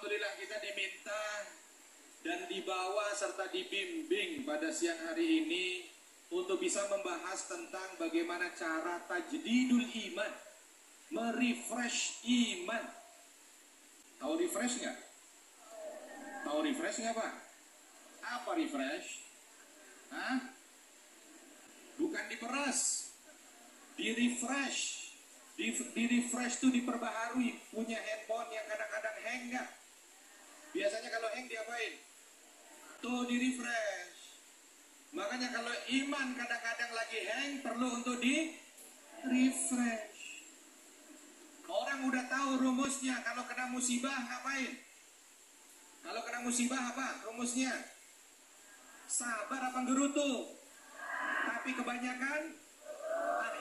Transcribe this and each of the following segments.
Alhamdulillah kita diminta dan dibawa serta dibimbing pada siang hari ini untuk bisa membahas tentang bagaimana cara tajdidul iman, merefresh iman. Tahu refresh nggak? Tahu refresh nggak Pak? Apa refresh? Hah? Bukan diperas, di-refresh. Di-refresh itu diperbaharui. Punya handphone yang kadang-kadang hang nggak? Biasanya kalau hang diapain? Tuh di-refresh. Makanya kalau iman kadang-kadang lagi hang, perlu untuk di-refresh. Orang udah tahu rumusnya. Kalau kena musibah ngapain? Kalau kena musibah apa rumusnya? Sabar apa gerutu? Tapi kebanyakan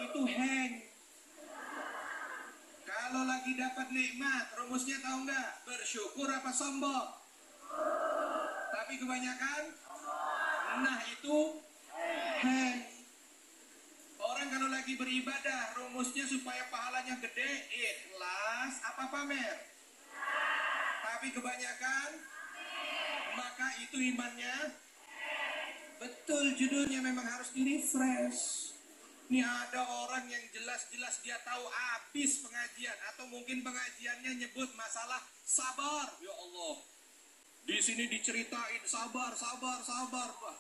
itu hang. Kalau lagi dapat nikmat, rumusnya tahu nggak? Bersyukur apa sombong? Tapi kebanyakan, nah itu hang. Orang kalau lagi beribadah, rumusnya supaya pahalanya gede, ikhlas apa pamer? Tapi kebanyakan, maka itu imannya betul, judulnya memang harus di-refresh. Ini ada orang yang jelas-jelas dia tahu habis pengajian, atau mungkin pengajiannya nyebut masalah sabar. Ya Allah, di sini diceritain sabar, sabar, sabar, Pak.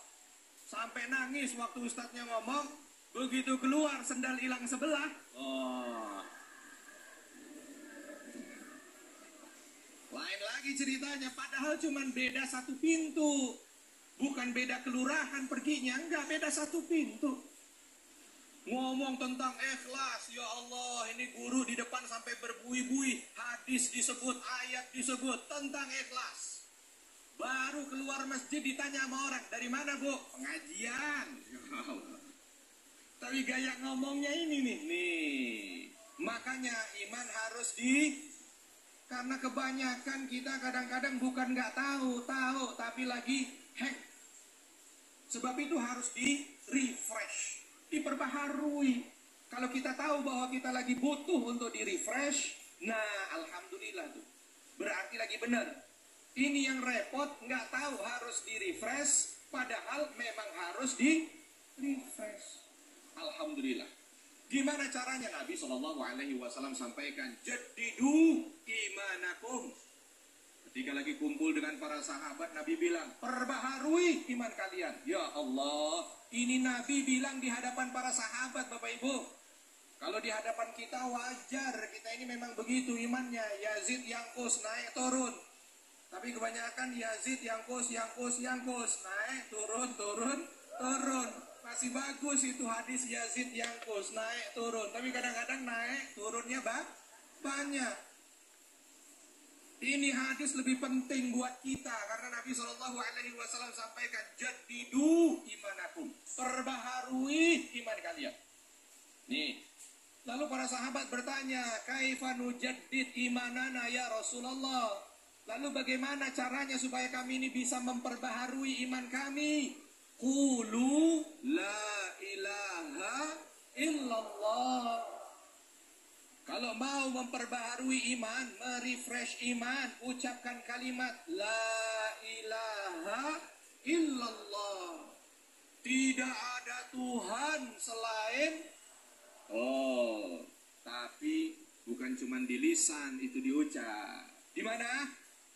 Sampai nangis waktu ustadznya ngomong, begitu keluar sendal hilang sebelah. Oh. Lain lagi ceritanya, padahal cuman beda satu pintu. Bukan beda kelurahan perginya, enggak, beda satu pintu. Ngomong tentang ikhlas, ya Allah, ini guru di depan sampai berbuih-buih, hadis disebut, ayat disebut tentang ikhlas. Baru keluar masjid ditanya sama orang, dari mana Bu? Pengajian. Ya Allah. Tapi gaya ngomongnya ini nih. Makanya iman harus karena kebanyakan kita kadang-kadang bukan nggak tahu, tapi lagi hack. Sebab itu harus di-refresh, diperbaharui. Kalau kita tahu bahwa kita lagi butuh untuk di-refresh, nah alhamdulillah tuh, berarti lagi benar. Ini yang repot, nggak tahu harus di-refresh, padahal memang harus di-refresh. Alhamdulillah. Gimana caranya? Nabi SAW sampaikan, jaddidu imanakum. Ketika lagi kumpul dengan para sahabat, Nabi bilang, perbaharui iman kalian. Ya Allah, ini Nabi bilang di hadapan para sahabat, Bapak Ibu. Kalau di hadapan kita wajar, kita ini memang begitu imannya. Yazid yangkus, naik turun. Tapi kebanyakan Yazid yangkus, naik turun, turun. Masih bagus itu hadis Yazid yangkus, naik turun. Tapi kadang-kadang naik turunnya banyak. Ini hadis lebih penting buat kita karena Nabi SAW sampaikan, jaddidu imanakum, perbaharui iman kalian. Nih, lalu para sahabat bertanya, kaifa nujaddid imanana ya Rasulullah? Lalu bagaimana caranya supaya kami ini bisa memperbaharui iman kami? Qulu la ilaha illallah. Kalau mau memperbaharui iman, merefresh iman, ucapkan kalimat la ilaha illallah. Tidak ada Tuhan selain. Oh, tapi bukan cuma di lisan itu diucap. Di mana?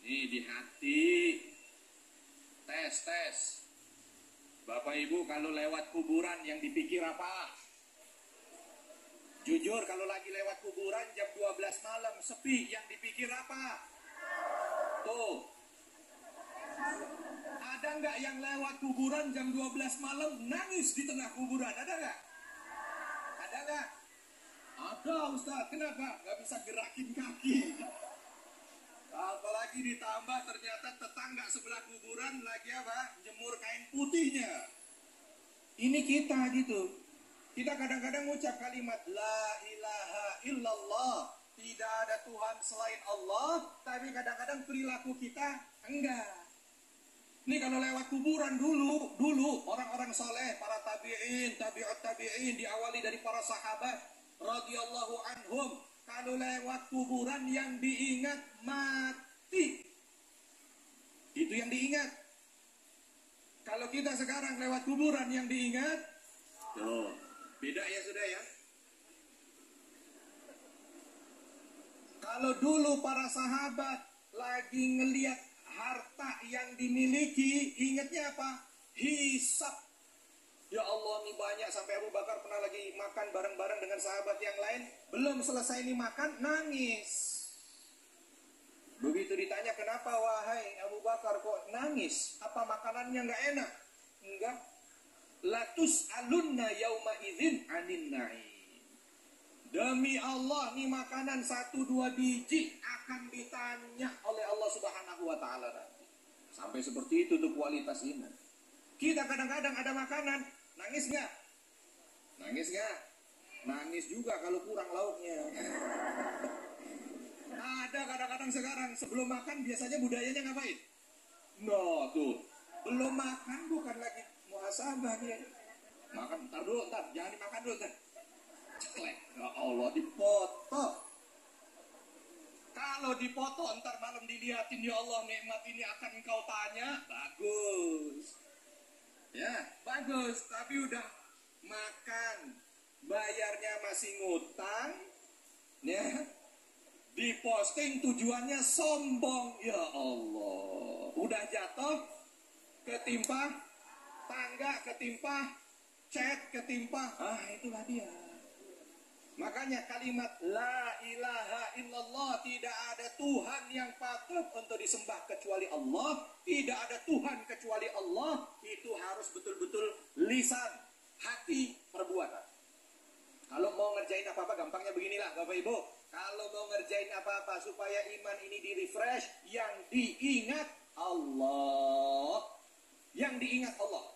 Nih di hati. Tes. Bapak Ibu kalau lewat kuburan yang dipikir apa? Jujur kalau lagi lewat kuburan jam 12 malam sepi, yang dipikir apa? Tuh. Ada nggak yang lewat kuburan jam 12 malam nangis di tengah kuburan? Ada nggak? Ada nggak? Ada Ustaz. Kenapa? Nggak bisa gerakin kaki. Apalagi ditambah ternyata tetangga sebelah kuburan lagi apa? Jemur kain putihnya. Ini kita gitu. Kita kadang-kadang ucap kalimat la ilaha illallah, tidak ada Tuhan selain Allah, tapi kadang-kadang perilaku kita enggak. Ini kalau lewat kuburan dulu orang-orang soleh, para tabi'in, tabi'ut tabi'in, diawali dari para sahabat radhiyallahu anhum, kalau lewat kuburan yang diingat mati. Itu yang diingat. Kalau kita sekarang lewat kuburan yang diingat, tuh, beda ya sudah ya. Kalau dulu para sahabat lagi ngelihat harta yang dimiliki, ingatnya apa? Hisab. Ya Allah, ini banyak, sampai Abu Bakar pernah lagi makan bareng-bareng dengan sahabat yang lain, belum selesai ini makan, nangis. Begitu ditanya, kenapa wahai Abu Bakar kok nangis? Apa makanannya nggak enak? Enggak. Latus alunna yauma idzin anin na'im. Demi Allah, nih makanan 1-2 biji akan ditanya oleh Allah Subhanahu wa Ta'ala nanti. Sampai seperti itu tuh kualitas iman. Kita kadang-kadang ada makanan, nangis nggak? Nangis nggak? Nangis juga kalau kurang lauknya. Ada kadang-kadang sekarang sebelum makan biasanya budayanya ngapain? Nah tuh, belum makan bukan lagi muhasabah dia. Makan, ntar dulu, jangan dimakan dulu, ntar. Ceklek, ya Allah, dipoto. Kalau dipoto, ntar malam dilihatin, ya Allah, nikmat ini akan engkau tanya, bagus. Ya, bagus, tapi udah makan, bayarnya masih ngutang, ya, diposting tujuannya sombong, ya Allah. Udah jatuh, ketimpa, tangga ketimpa, chat ketimpa, itulah dia. Makanya kalimat la ilaha illallah, tidak ada Tuhan yang patut untuk disembah kecuali Allah, tidak ada Tuhan kecuali Allah, itu harus betul-betul lisan, hati, perbuatan. Kalau mau ngerjain apa-apa gampangnya beginilah Bapak Ibu. Kalau mau ngerjain apa-apa supaya iman ini di-refresh, yang diingat Allah. Yang diingat Allah.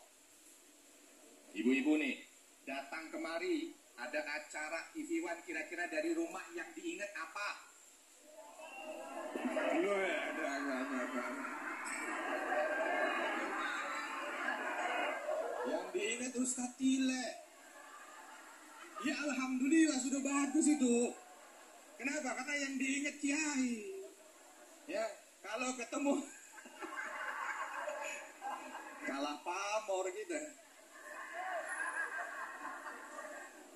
Ibu-ibu nih, datang kemari, ada acara TV1, kira-kira dari rumah yang diingat apa? Yang diingat Ustadz Tile. Ya alhamdulillah sudah bagus itu. Kenapa? Karena yang diingat Kiai. Ya, kalau ketemu kalah pamor gitu.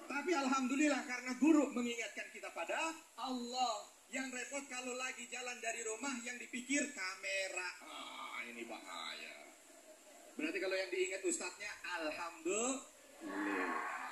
Tapi alhamdulillah karena guru mengingatkan kita pada Allah. Yang repot kalau lagi jalan dari rumah yang dipikir kamera. Ini bahaya. Berarti kalau yang diingat ustadznya alhamdulillah.